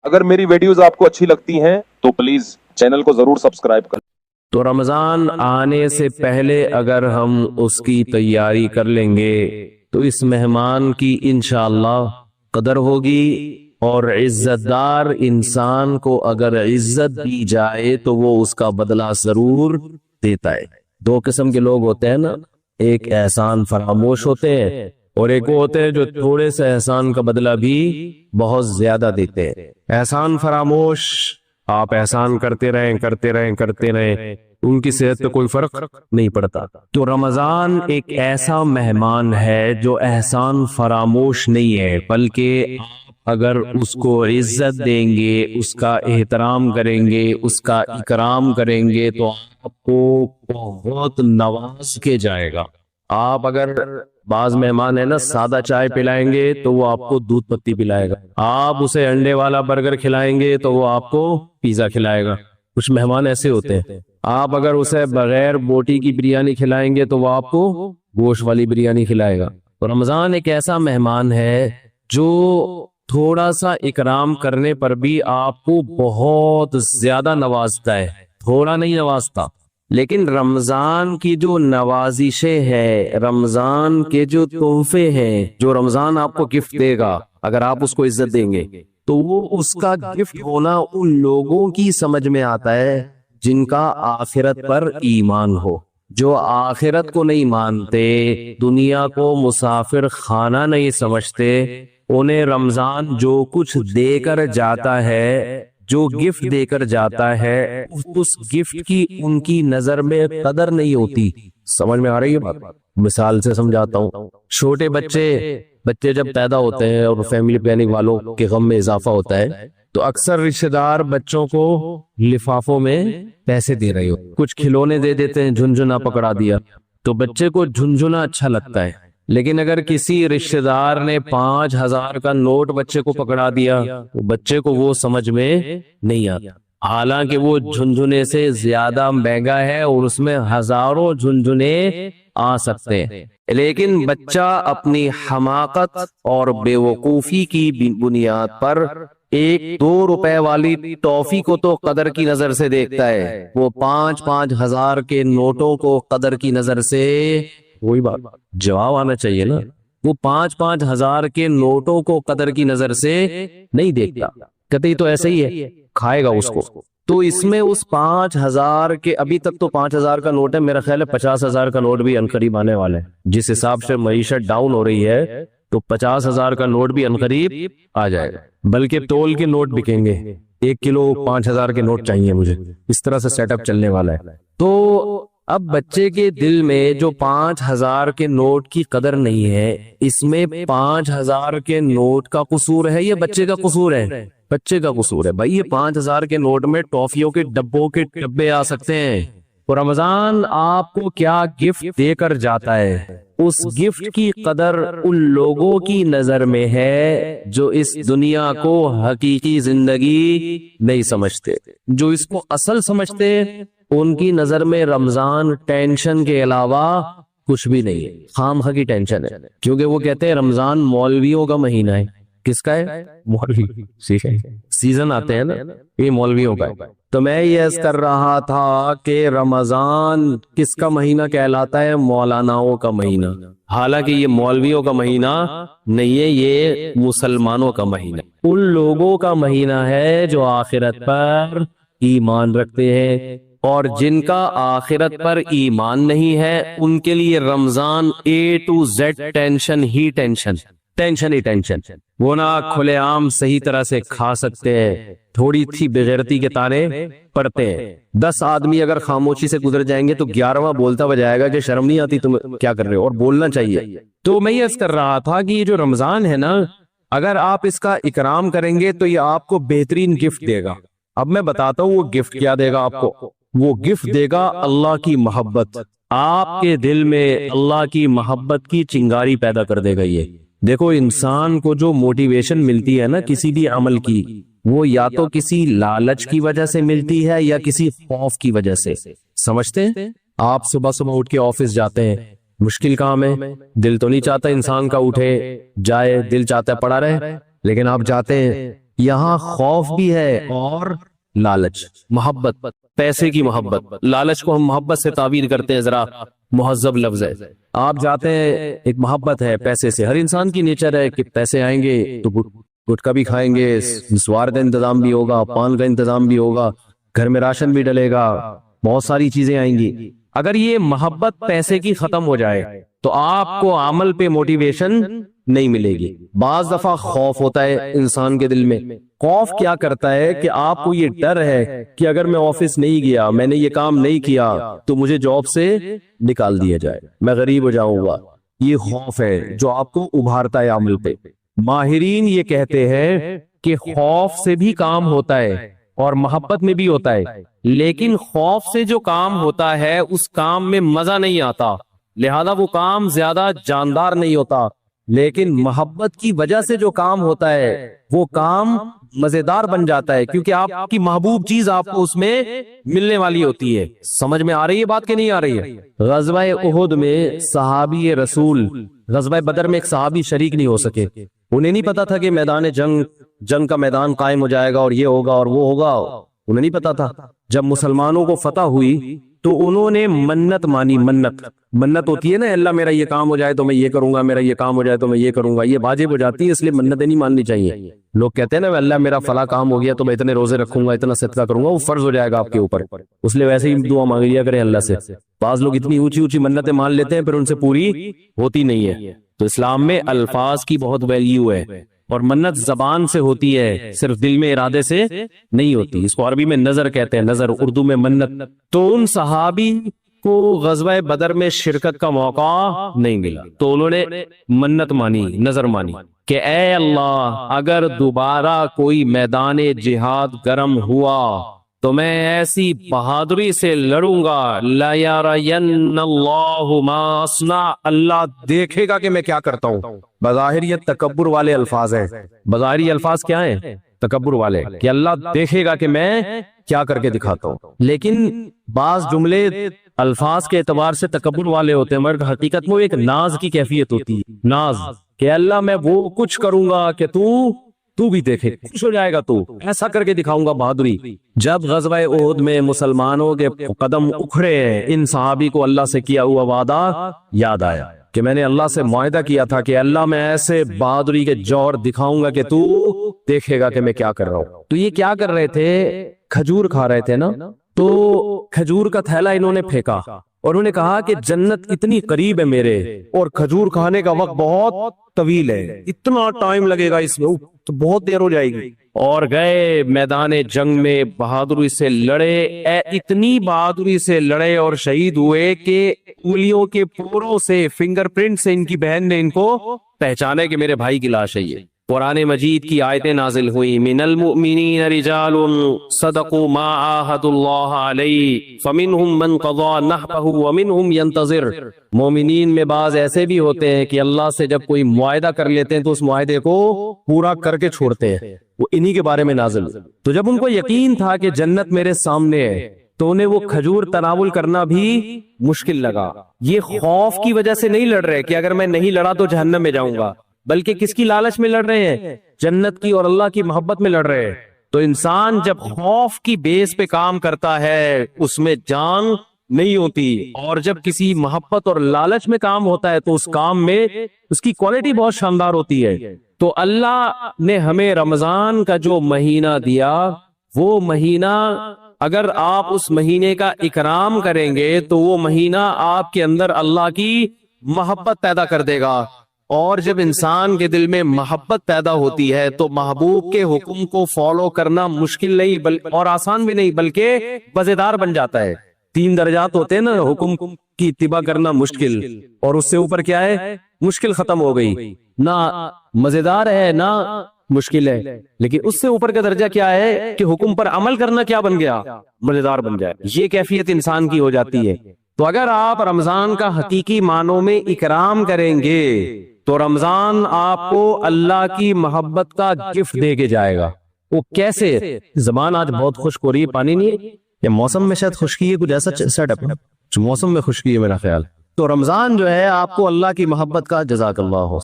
اگر میری ویڈیوز آپ کو اچھی لگتی ہیں تو پلیز چینل کو ضرور سبسکرائب کریں۔ تو رمضان آنے سے پہلے اگر ہم اس کی تیاری کر لیں گے تو اس مہمان کی انشاءاللہ قدر ہوگی، اور عزت دار انسان کو اگر عزت دی جائے تو وہ اس کا بدلہ ضرور دیتا ہے۔ دو قسم کے لوگ ہوتے ہیں نا، ایک احسان فراموش ہوتے ہیں اور ایک وہ ہوتے ہیں جو تھوڑے سے احسان کا بدلہ بھی بہت زیادہ دیتے ہیں۔ احسان فراموش، آپ احسان کرتے رہیں کرتے رہیں کرتے رہیں، ان کی صحت پہ کوئی فرق نہیں پڑتا۔ تو رمضان ایک ایسا مہمان ہے جو احسان فراموش نہیں ہے، بلکہ اگر اس کو عزت دیں گے، اس کا احترام کریں گے، اس کا اکرام کریں گے تو آپ کو بہت نواز کے جائے گا۔ آپ اگر بعض مہمان ہے نا سادہ چائے پلائیں گے تو وہ آپ کو دودھ پتی پلائے گا، آپ اسے انڈے والا برگر کھلائیں گے تو وہ آپ کو پیزا کھلائے گا۔ کچھ مہمان ایسے ہوتے ہیں، آپ اگر اسے بغیر بوٹی کی بریانی کھلائیں گے تو وہ آپ کو گوشت والی بریانی کھلائے گا۔ تو رمضان ایک ایسا مہمان ہے جو تھوڑا سا اکرام کرنے پر بھی آپ کو بہت زیادہ نوازتا ہے، تھوڑا نہیں نوازتا۔ لیکن رمضان کی جو نوازشیں ہیں، رمضان کے جو تحفے ہیں، جو رمضان آپ کو گفٹ دے گا اگر آپ اس کو عزت دیں گے تو وہ اس کا گفٹ ہونا ان لوگوں کی سمجھ میں آتا ہے جن کا آخرت پر ایمان ہو۔ جو آخرت کو نہیں مانتے، دنیا کو مسافر خانہ نہیں سمجھتے، انہیں رمضان جو کچھ دے کر جاتا ہے، جو گفٹ دے کر جاتا ہے، اس گفٹ کی ان کی نظر میں قدر نہیں ہوتی۔ سمجھ میں آ رہی ہے بات؟ مثال سے سمجھاتا ہوں۔ چھوٹے بچے جب پیدا ہوتے ہیں اور فیملی پلاننگ والوں کے غم میں اضافہ ہوتا ہے تو اکثر رشتہ دار بچوں کو لفافوں میں پیسے دے رہے ہو، کچھ کھلونے دے دیتے ہیں، جھنجھنا پکڑا دیا تو بچے کو جھنجھنا اچھا لگتا ہے۔ لیکن اگر کسی رشتہ دار نے 5000 کا نوٹ بچے کو پکڑا دیا تو بچے کو وہ سمجھ میں نہیں آتا، حالانکہ وہ جھنجھنے سے زیادہ مہنگا ہے اور اس میں ہزاروں جھنجھنے آ سکتے ہیں۔ لیکن بچہ اپنی حماقت اور بے وقوفی کی بنیاد پر 1-2 روپے والی ٹافی کو تو قدر کی نظر سے دیکھتا ہے، وہ 5,000 کے نوٹوں کو قدر کی نظر سے، وہی بات جواب آنا چاہیے نا، وہ 5,000 کے نوٹوں کو قدر کی نظر سے نہیں دیکھتا، کہتے ہی تو ایسے ہی ہے، کھائے گا اس کو۔ تو اس میں اس 5,000 کے، ابھی تک تو 5,000 کا نوٹ ہے، میرا خیال ہے 50,000 کا نوٹ بھی عنقریب آنے والا ہے، جس حساب سے معیشت ڈاؤن ہو رہی ہے تو 50,000 کا نوٹ بھی عنقریب آ جائے گا، بلکہ تول کے نوٹ بکیں گے، 1 کلو 5,000 کے نوٹ چاہیے مجھے، اس طرح سے سیٹ اپ چلنے والا ہے۔ تو اب بچے کے دل میں جو 5,000 کے نوٹ کی قدر نہیں ہے، اس میں 5,000 کے نوٹ کا قصور ہے یا بچے کا قصور ہے؟ بچے کا قصور ہے بھائی۔ یہ 5,000 کے نوٹ میں ٹافیوں کے ڈبوں کے ڈبے آ سکتے ہیں، اور رمضان آپ کو کیا گفٹ دے کر جاتا ہے، اس گفٹ کی قدر ان لوگوں کی نظر میں ہے جو اس دنیا کو حقیقی زندگی نہیں سمجھتے۔ جو اس کو اصل سمجھتے ان کی نظر میں رمضان ٹینشن کے علاوہ کچھ بھی نہیں ہے، خامخواہ کی ٹینشن ہے، کیونکہ وہ کہتے ہیں رمضان مولویوں کا مہینہ ہے۔ کس کا ہے؟ مولوی سیزن آتے ہیں نا، یہ مولویوں کا ہے۔ تو میں یہ عرض کر رہا تھا کہ رمضان کس کا مہینہ کہلاتا ہے؟ مولاناؤں کا مہینہ، حالانکہ یہ مولویوں کا مہینہ نہیں ہے، یہ مسلمانوں کا مہینہ، ان لوگوں کا مہینہ ہے جو آخرت پر ایمان رکھتے ہیں، اور جن کا آخرت پر ایمان نہیں ہے ان کے لیے رمضان A to Z tension he tension, tension he tension. وہ نہ کھلے عام صحیح طرح سے کھا سکتے ہیں، تھوڑی تھی بغیرتی کے تانے پڑتے ہیں۔ 10 آدمی اگر خاموشی سے گزر جائیں گے تو 11واں بولتا ہوا جائے گا کہ شرم نہیں آتی تم کیا کر رہے ہو، اور بولنا چاہیے۔ تو میں یہ عرض کر رہا تھا کہ یہ جو رمضان ہے نا، اگر آپ اس کا اکرام کریں گے تو یہ آپ کو بہترین گفٹ دے گا۔ اب میں بتاتا ہوں وہ گفٹ کیا دے گا آپ کو۔ وہ گفٹ دے گا اللہ کی محبت، آپ کے دل میں اللہ کی محبت کی چنگاری پیدا کر دے گا۔ یہ دیکھو، انسان کو جو موٹیویشن ملتی ہے نا کسی بھی عمل کی، وہ یا تو کسی لالچ کی وجہ سے ملتی ہے یا کسی خوف کی وجہ سے۔ سمجھتے ہیں؟ آپ صبح صبح اٹھ کے آفس جاتے ہیں، مشکل کام ہے، دل تو نہیں چاہتا انسان کا اٹھے جائے، دل چاہتا ہے پڑا رہے، لیکن آپ جاتے ہیں یہاں خوف بھی ہے اور لالچ، محبت، پیسے کی محبت۔ لالچ کو ہم محبت سے تعبیر کرتے ہیں، ذرا مہذب لفظ ہے۔ آپ جاتے ہیں، ایک محبت ہے پیسے سے، ہر انسان کی نیچر ہے کہ پیسے آئیں گے تو گٹکا بھی کھائیں گے، نسوار کا انتظام بھی ہوگا، پان کا انتظام بھی ہوگا، گھر میں راشن بھی ڈلے گا، بہت ساری چیزیں آئیں گی۔ اگر یہ محبت پیسے کی ختم ہو جائے تو آپ کو عمل پہ موٹیویشن نہیں ملے گی۔ بعض دفعہ خوف ہوتا ہے انسان کے دل میں۔ خوف کیا کرتا ہے کہ آپ کو یہ ڈر ہے کہ اگر میں آفس نہیں گیا، میں نے یہ کام نہیں کیا تو مجھے جاب سے نکال دیا جائے، میں غریب ہو جاؤں گا۔ یہ خوف ہے جو آپ کو ابھارتا ہے عمل پہ۔ ماہرین یہ کہتے ہیں کہ خوف سے بھی کام ہوتا ہے اور محبت میں بھی ہوتا ہے، لیکن خوف سے جو کام ہوتا ہے اس کام میں مزہ نہیں آتا، لہذا وہ کام زیادہ جاندار نہیں ہوتا۔ لیکن محبت کی وجہ سے جو کام ہوتا ہے وہ کام مزیدار بن جاتا ہے، کیونکہ آپ کی محبوب چیز آپ کو اس میں ملنے والی ہوتی ہے۔ سمجھ میں آ رہی ہے بات کہ نہیں آ رہی ہے؟ غزوہ احد میں صحابی رسول، غزوہ بدر میں ایک صحابی شریک نہیں ہو سکے۔ انہیں نہیں پتا تھا کہ میدان جنگ کا میدان قائم ہو جائے گا اور یہ ہوگا اور وہ ہوگا، انہیں نہیں پتا تھا۔ جب مسلمانوں کو فتح ہوئی تو انہوں نے منت مانی۔ منت ہوتی ہے نا، اللہ میرا یہ کام ہو جائے تو میں یہ کروں گا، میرا یہ کام ہو جائے تو میں یہ کروں گا، یہ واجب ہو جاتی ہے، اس لیے منتیں نہیں ماننی چاہیے۔ لوگ کہتے ہیں نا اللہ میرا فلاں کام ہو گیا تو میں اتنے روزے رکھوں گا، اتنا صدقہ کروں گا، وہ فرض ہو جائے گا آپ کے اوپر، اس لیے ویسے ہی دعا مانگ لیا کریں اللہ سے۔ بعض لوگ اتنی اونچی اونچی منتیں مان لیتے ہیں پھر ان سے پوری ہوتی نہیں ہے۔ تو اسلام میں الفاظ کی بہت ویلیو ہے، اور منت زبان سے ہوتی ہے، صرف دل میں ارادے سے نہیں ہوتی۔ اس کو عربی میں نظر کہتے ہیں، نظر، اردو میں منت۔ تو ان صحابی کو غزوہ بدر میں شرکت کا موقع نہیں ملا تو انہوں نے منت مانی، نظر مانی کہ اے اللہ اگر دوبارہ کوئی میدان جہاد گرم ہوا تو میں ایسی بہادری سے لڑوں گا، لا یرین اللہ ما اصنع، اللہ دیکھے گا کہ میں کیا کرتا ہوں۔ بظاہر یہ تکبر والے الفاظ ہیں، بظاہر یہ الفاظ کیا ہیں؟ تکبر والے، کہ اللہ دیکھے گا کہ میں کیا کر کے دکھاتا ہوں۔ لیکن بعض جملے الفاظ کے اعتبار سے تکبر والے ہوتے ہیں مگر حقیقت میں ایک ناز کی کیفیت ہوتی ہے، ناز، کہ اللہ میں وہ کچھ کروں گا کہ تو بھی دیکھے، خوش ہو جائے گا، تو ایسا کر کے دکھاؤں گا بہادری۔ جب غزوہ احد میں مسلمانوں کے قدم اکھڑے ہیں، ان صحابی کو اللہ سے کیا ہوا وعدہ یاد آیا کہ میں نے اللہ سے معاہدہ کیا تھا کہ اللہ میں ایسے بہادری کے جوہر دکھاؤں گا کہ تو دیکھے گا کہ میں کیا کر رہا ہوں۔ تو یہ کیا کر رہے تھے؟ کھجور کھا رہے تھے نا، تو کھجور کا تھیلا انہوں نے پھینکا اور انہوں نے کہا کہ جنت اتنی قریب ہے میرے، اور کھجور کھانے کا وقت بہت طویل ہے، اتنا ٹائم لگے گا اس میں، تو بہت دیر ہو جائے گی۔ اور گئے میدان جنگ میں، بہادری سے لڑے، اتنی بہادری سے لڑے اور شہید ہوئے کہ انگلیوں کے پوروں سے، فنگر پرنٹ سے ان کی بہن نے ان کو پہچانے کہ میرے بھائی کی لاش ہے یہ۔ قرآن مجید کی آیتیں نازل ہوئی، من المؤمنین رجال صدقوا ما عاہدوا اللہ علیہ فمنہم من قضى نحبہ ومنہم ینتظر۔ مومنین میں بعض ایسے بھی ہوتے ہیں کہ اللہ سے جب کوئی معاہدہ کر لیتے ہیں تو اس معاہدے کو پورا کر کے چھوڑتے ہیں، وہ انہی کے بارے میں نازل۔ تو جب ان کو یقین تھا کہ جنت میرے سامنے ہے تو انہیں وہ کھجور تناول کرنا بھی مشکل لگا۔ یہ خوف کی وجہ سے نہیں لڑ رہے کہ اگر میں نہیں لڑا تو جہنم میں جاؤں گا، بلکہ کس کی لالچ میں لڑ رہے ہیں؟ جنت کی اور اللہ کی محبت میں لڑ رہے ہیں۔ تو انسان جب خوف کی بیس پہ کام کرتا ہے اس میں جان نہیں ہوتی، اور جب کسی محبت اور لالچ میں کام ہوتا ہے تو اس کام میں اس کی کوالٹی بہت شاندار ہوتی ہے۔ تو اللہ نے ہمیں رمضان کا جو مہینہ دیا، وہ مہینہ اگر آپ اس مہینے کا اکرام کریں گے تو وہ مہینہ آپ کے اندر اللہ کی محبت پیدا کر دے گا، اور جب انسان کے دل میں محبت پیدا ہوتی ہے تو محبوب کے حکم کو فالو کرنا مشکل نہیں اور آسان بھی نہیں بلکہ مزیدار بن جاتا ہے۔ 3 درجات ہوتے ہیں نا، حکم کی اتباع کرنا مشکل، اور اس سے اوپر کیا ہے؟ مشکل ختم ہو گئی، نہ مزیدار ہے نہ مشکل ہے، لیکن اس سے اوپر کا درجہ کیا ہے کہ حکم پر عمل کرنا کیا بن گیا؟ مزیدار بن جائے۔ یہ کیفیت انسان کی ہو جاتی ہے۔ تو اگر آپ رمضان کا حقیقی معنوں میں اکرام کریں گے تو رمضان آپ کو اللہ کی محبت کا گفٹ دے کے جائے گا۔ وہ کیسے؟ زبان آج بہت خشک ہو رہی ہے، پانی نہیں ہے، یا موسم میں شاید خشکی ہے، کچھ ایسا سیٹ اپ موسم میں خشکی ہے میرا خیال۔ تو رمضان جو ہے آپ کو اللہ کی محبت کا، جزاک اللہ ہو۔